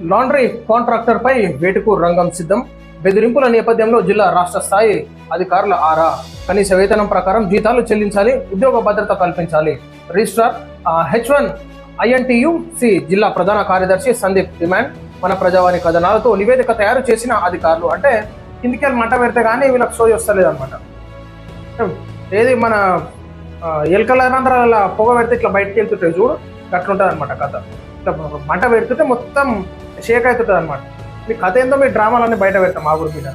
Laundry contractor పై వేటుకు రంగం సిద్ధం. బెదిరింపుల నేపథ్యంలో జిల్లా రాష్ట్ర స్థాయి అధికారుల ఆరా. కనీస వేతనం ప్రకారం జీతాలు చెల్లించాలి, ఉద్యోగ భద్రత కల్పించాలి. రిజిస్ట్రార్ H1 INTUC జిల్లా ప్రధాన కార్యదర్శి సందీప్ డిమాండ్. మన ప్రజావాణి కథనాలతో నివేదిక తయారు చేసిన అధికారులు. అంటే కిందికెళ్ళి మంట పెడితే కానీ వీళ్ళకి సోయి వస్తలేదు అనమాట. ఏది మన ఎలకల పొగ పెడితే ఇట్లా బయటకు వెళ్తుంటాయి చూడు, అట్లుంటుంది అనమాట కథ. ఇట్లా మంట పెడుతుంటే మొత్తం షేక్ అవుతుంటుంది అనమాట. మీ కథ ఏందో మీ డ్రామాలన్నీ బయట పెడతాం మా ఊరి మీద.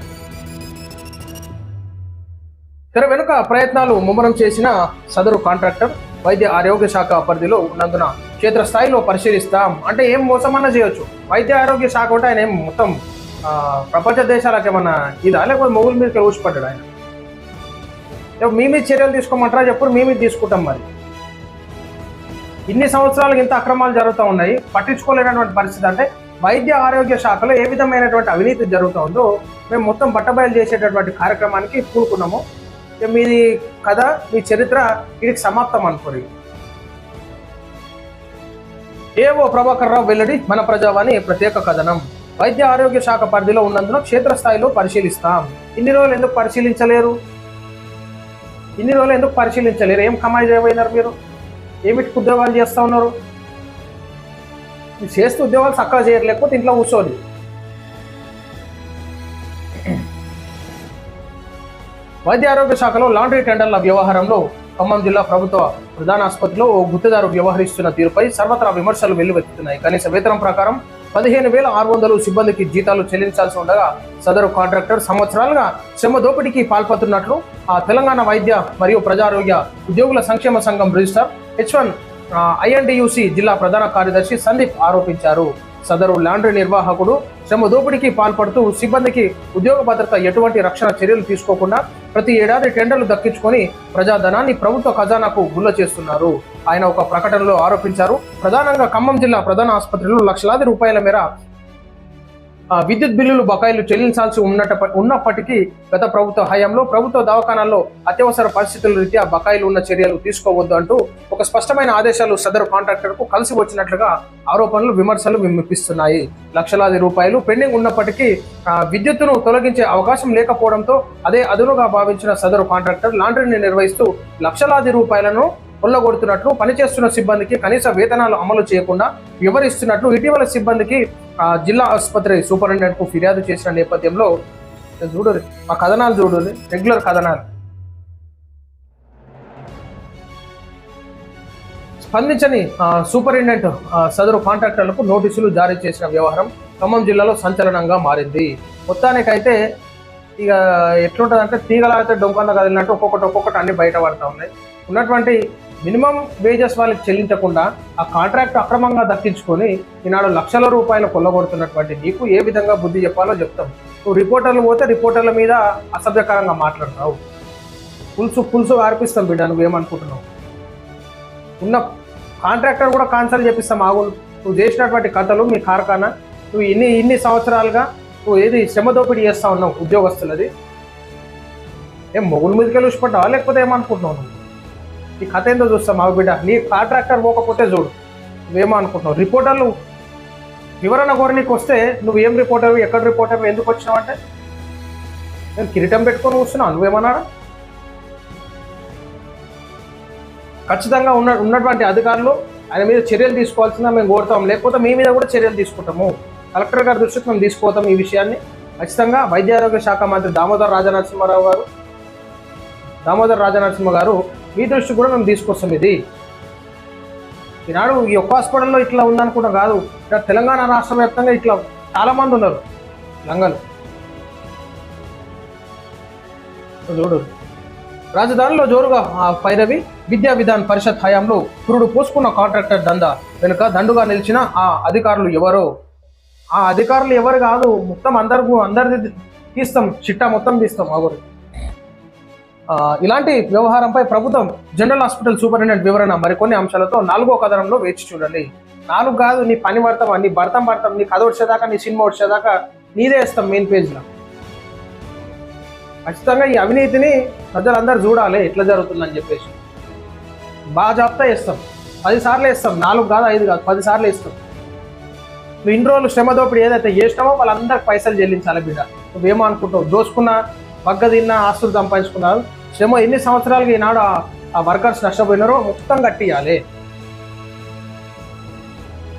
తెర వెనుక ప్రయత్నాలు ముమ్మరం చేసిన సదరు కాంట్రాక్టర్ వైద్య ఆరోగ్య శాఖ పరిధిలో ఉన్నందున క్షేత్రస్థాయిలో పరిశీలిస్తాం. అంటే ఏం మోసమన్నా చేయొచ్చు. వైద్య ఆరోగ్య శాఖ ఉంటే ఆయన ఏం మొత్తం ప్రపంచ దేశాలకు ఏమన్నా ఇదా, లేకపోతే మొగుల మీదకి ఊసిపడ్డాడు ఆయన. మీ మీద చర్యలు తీసుకోమంటారా చెప్పు, మీ మీద తీసుకుంటాం. మరి ఇన్ని సంవత్సరాలకు ఇంత అక్రమాలు జరుగుతూ ఉన్నాయి, పట్టించుకోలేనటువంటి పరిస్థితి. అంటే వైద్య ఆరోగ్య శాఖలో ఏ విధమైనటువంటి అవినీతి జరుగుతూ ఉందో మేము మొత్తం బట్టబయలు చేసేటటువంటి కార్యక్రమానికి కూడుకున్నాము. మీది కథ, మీ చరిత్ర వీడికి సమాప్తం అనుకోరు. ఏవో ప్రభాకర్ రావు వెల్లడి. మన ప్రజావాణి ప్రత్యేక కథనం. వైద్య ఆరోగ్య శాఖ పరిధిలో ఉన్నందున క్షేత్రస్థాయిలో పరిశీలిస్తాం. ఇన్ని రోజులు ఎందుకు పరిశీలించలేరు? ఏం కమాయి చేయబోయినారు మీరు? ఏమిటికి ఉద్యోగాలు చేస్తూ ఉన్నారు? చేస్తూ ఉద్యోగాలు చక్కగా చేయరు, లేకపోతే ఇంట్లో కూర్చోదు. వైద్య ఆరోగ్య శాఖలో లాండ్రీ టెండర్ల వ్యవహారంలో ఖమ్మం జిల్లా ప్రభుత్వ ప్రధాన ఆసుపత్రిలో ఓ గుత్తేదారు వ్యవహరిస్తున్న తీరుపై సర్వత్రా విమర్శలు వెల్లువెత్తుతున్నాయి. కనీస వేతనం ప్రకారం 15,600 సిబ్బందికి జీతాలు చెల్లించాల్సి ఉండగా సదరు కాంట్రాక్టర్ సంవత్సరాలుగా శ్రమ దోపిడీకి పాల్పడుతున్నట్లు తెలంగాణ వైద్య మరియు ప్రజారోగ్య ఉద్యోగుల సంక్షేమ సంఘం రిజిస్ట్రార్ H1 INTUC జిల్లా ప్రధాన కార్యదర్శి సందీప్ ఆరోపించారు. సదరు లాండ్రీ నిర్వాహకుడు శ్రమ దోపిడీకి పాల్పడుతూ సిబ్బందికి ఉద్యోగ భద్రత ఎటువంటి రక్షణ చర్యలు తీసుకోకుండా ప్రతి ఏడాది టెండర్లు దక్కించుకొని ప్రజాధనాన్ని ప్రభుత్వ ఖజానాకు గుల్ల చేస్తున్నారు. ఆయన ఒక ప్రకటనలో ఆరోపించారు. ప్రధానంగా ఖమ్మం జిల్లా ప్రధాన ఆసుపత్రిలో లక్షలాది రూపాయల మేర విద్యుత్ బిల్లులు బకాయిలు చెల్లించాల్సి ఉన్నప్పటికీ గత ప్రభుత్వ హయాంలో ప్రభుత్వ దవాఖానాల్లో అత్యవసర పరిస్థితుల రీత్యా బకాయిలు ఉన్న చర్యలు తీసుకోవద్దు అంటూ ఒక స్పష్టమైన ఆదేశాలు సదరు కాంట్రాక్టర్కు కలిసి వచ్చినట్లుగా ఆరోపణలు, విమర్శలు వినిపిస్తున్నాయి. లక్షలాది రూపాయలు పెండింగ్ ఉన్నప్పటికీ విద్యుత్తును తొలగించే అవకాశం లేకపోవడంతో అదే అదునుగా భావించిన సదరు కాంట్రాక్టర్ లాండ్రీని నిర్వహిస్తూ లక్షలాది రూపాయలను కొల్లగొడుతున్నట్లు, పనిచేస్తున్న సిబ్బందికి కనీస వేతనాలు అమలు చేయకుండా వివరిస్తున్నట్లు ఇటీవల సిబ్బందికి జిల్లా ఆసుపత్రి సూపరింటెండెంట్ కు ఫిర్యాదు చేసిన నేపథ్యంలో చూడు ఆ కథనాలు, చూడు రెగ్యులర్ కథనాలు. స్పందించని సూపరింటెండెంట్ సదరు కాంట్రాక్టర్లకు నోటీసులు జారీ చేసిన వ్యవహారం ఖమ్మం జిల్లాలో సంచలనంగా మారింది. మొత్తానికైతే ఇక ఎట్లుంటుందంటే తీగలాగితే డొంకంద కదిలినట్టు ఒక్కొక్కటి అన్ని బయట పడతా ఉన్నాయి. ఉన్నటువంటి మినిమం వేజెస్ వాళ్ళకి చెల్లించకుండా ఆ కాంట్రాక్ట్ అక్రమంగా దక్కించుకొని ఈనాడు లక్షల రూపాయలు కొల్లగొడుతున్నటువంటి నీకు ఏ విధంగా బుద్ధి చెప్పాలో చెప్తాం. నువ్వు రిపోర్టర్లు పోతే రిపోర్టర్ల మీద అసభ్యకరంగా మాట్లాడుతున్నావు. పులుసు ఆర్పిస్తాం బిడ్డ, నువ్వేమనుకుంటున్నావు? ఉన్న కాంట్రాక్టర్ కూడా కాన్సల్ చేపిస్తాం. ఆగులు నువ్వు చేసినటువంటి కథలు, మీ కార్ఖానా, నువ్వు ఇన్ని సంవత్సరాలుగా నువ్వు ఏది శ్రమ దోపిడీ చేస్తా ఉన్నావు ఉద్యోగస్తులది. ఏం మొగుల మీదకి వెళ్ళి ఉసిపడ్డావా, లేకపోతే ఏమనుకుంటున్నావు? నువ్వు ఈ కథ ఏందో చూస్తాం మా బిడ్డ. నీ కాంట్రాక్టర్ పోకపోతే చూడు నువ్వేమో అనుకుంటున్నావు. రిపోర్టర్లు వివరణ కోరనీకి వస్తే నువ్వు ఏం రిపోర్టర్, ఎక్కడ రిపోర్టర్, ఎందుకు వచ్చినావు అంటే నేను కిరీటం పెట్టుకొని కూర్చున్నావు, నువ్వేమన్నాడా? ఖచ్చితంగా ఉన్నటువంటి అధికారులు ఆయన మీద చర్యలు తీసుకోవాల్సిందా మేము కోరుతాం, లేకపోతే మీ మీద కూడా చర్యలు తీసుకుంటాము. కలెక్టర్ గారి దృష్టికి మేము తీసుకుపోతాం ఈ విషయాన్ని. ఖచ్చితంగా వైద్య ఆరోగ్య శాఖ మంత్రి దామోదర్ రాజనరసింహ గారు మీ దృష్టి కూడా మేము తీసుకొస్తాం. ఇది ఈనాడు ఈ ఒక్క హాస్పిటల్లో ఇట్లా ఉందనుకుంటాం కాదు, తెలంగాణ రాష్ట్ర వ్యాప్తంగా ఇట్లా చాలా మంది ఉన్నారు లంగలు. చూడు రాజధానిలో జోరుగా పైరవి. విద్యా విధాన్ పరిషత్ హయాంలో పురుడు పోసుకున్న కాంట్రాక్టర్ వెనుక దండుగా నిలిచిన ఆ అధికారులు ఎవరో? ఆ అధికారులు ఎవరు కాదు, మొత్తం అందరిది తీస్తాం, చిట్టా మొత్తం తీస్తాం. ఆగురు ఇలాంటి వ్యవహారంపై ప్రభుత్వం జనరల్ హాస్పిటల్ సూపరింటెండెంట్ వివరణ మరికొన్ని అంశాలతో 4వ కథనంలో వేచి చూడండి. 4 కాదు, నీ పని పడతాం, నీ భర్తం పడతాం, నీ కథ వచ్చేదాకా, నీ సినిమా వచ్చేదాకా నీదే వేస్తాం మెయిన్ పేజ్లో. ఖచ్చితంగా ఈ అవినీతిని ప్రజలందరూ చూడాలి ఎట్లా జరుగుతుందని చెప్పేసి బాగా జాబ్తా వేస్తాం. 10 సార్లు వేస్తాం, 4 కాదు 5 కాదు 10 సార్లు వేస్తాం. నువ్వు ఇన్ని రోజులు శ్రమ దోపిడీ ఏదైతే చేసినావో వాళ్ళందరికి పైసలు చెల్లించాలి బిడ్డ. నువ్వేమో అనుకుంటావు, దోసుకున్నా బగ్గ తిన్నా ఆస్తులు సంపాదించుకున్నారు, శ్రమ ఎన్ని సంవత్సరాలుగా ఈనాడు ఆ వర్కర్స్ నష్టపోయినారో మొత్తం కట్టియాలి.